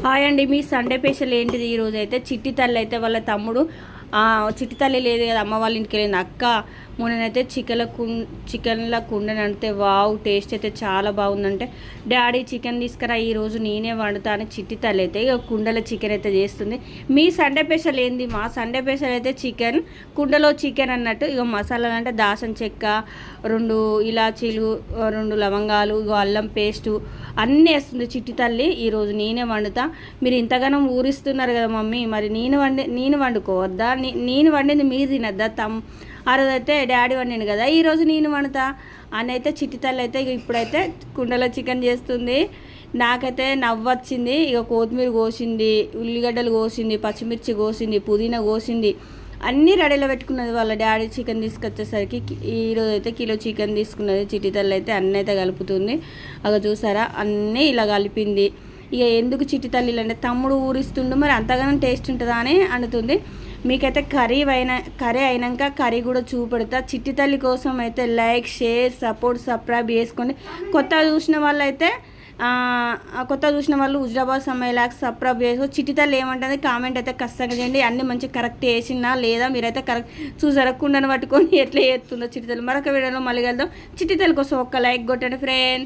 Hi అండి, మీ Sunday special ఏంటిది? ఈరోజు అయితే చిట్టి తల్లి అయితే వాళ్ళ తమ్ముడు చిట్టి తల్లి లేదు కదా, అమ్మ వాళ్ళ ఇంటికి వెళ్ళింది అక్క. మొన్ననైతే చికెన్ల కుండని అంటే వావ్, టేస్ట్ అయితే చాలా బాగుందంటే డాడీ చికెన్ తీసుకురా ఈరోజు నేనే వండుతాను. చిట్టి తల్లి అయితే ఇక కుండలో చికెన్ అయితే చేస్తుంది. మీ సండే స్పెషల్ ఏంది? మా సండే స్పెషల్ అయితే చికెన్, కుండలో చికెన్ అన్నట్టు. ఇక మసాలాలు అంటే దాసం చెక్క, 2 ఇలాచీలు, 2 లవంగాలు, ఇక అల్లం పేస్టు అన్నీ వేస్తుంది చిట్టి తల్లి. ఈరోజు నేనే వండుతా. మీరు ఇంతగానో ఊరిస్తున్నారు కదా మమ్మీ, మరి నేను వండుకోవద్దా? నేను వండింది మీరు తినద్దా? ఆ రోజు అయితే డాడీ వండిండు కదా, ఈరోజు నేను వండుతా అని అయితే చిట్టి తల్లి అయితే ఇప్పుడైతే కుండలో చికెన్ చేస్తుంది. నాకైతే నవ్వొచ్చింది. ఇక కొత్తిమీర కోసింది, ఉల్లిగడ్డలు కోసింది, పచ్చిమిర్చి కోసింది, పుదీనా కోసింది, అన్నీ రెడీలో పెట్టుకున్నది. వాళ్ళ డాడీ చికెన్ తీసుకొచ్చేసరికి ఈరోజు అయితే కిలో చికెన్ తీసుకున్నది. చిట్టి తల్లి అయితే అన్నీ అయితే కలుపుతుంది. అలా చూసారా, అన్నీ ఇలా కలిపింది. ఇక ఎందుకు చిట్టి తల్లి అంటే తమ్ముడు ఊరిస్తుండు, మరి అంతగానో టేస్ట్ ఉంటుందా అని అనుతుంది. మీకైతే కర్రీ అయినాక కర్రీ కూడా చూపెడతా. చిట్టి తల్లి కోసం అయితే లైక్, షేర్, సబ్స్క్రైబ్ చేసుకోండి. కొత్తగా చూసిన వాళ్ళు హుజరాబాద్ సమ్మయ్యలాగా సబ్స్క్రైబ్ చేసుకో. చిట్టి తల్లి ఏమంటుంది కామెంట్ అయితే ఖచ్చితంగా చేయండి. అన్నీ మంచి కరెక్ట్ వేసినా లేదా మీరైతే కరెక్ట్ చూసారా కుండను పట్టుకొని ఎట్లా చేస్తుందో చిట్టి తల్లి. మరొక వీడియోలో మళ్ళీ వెళ్దాం. చిట్టి తల్లి కోసం ఒక్క లైక్ కొట్టండి ఫ్రెండ్స్.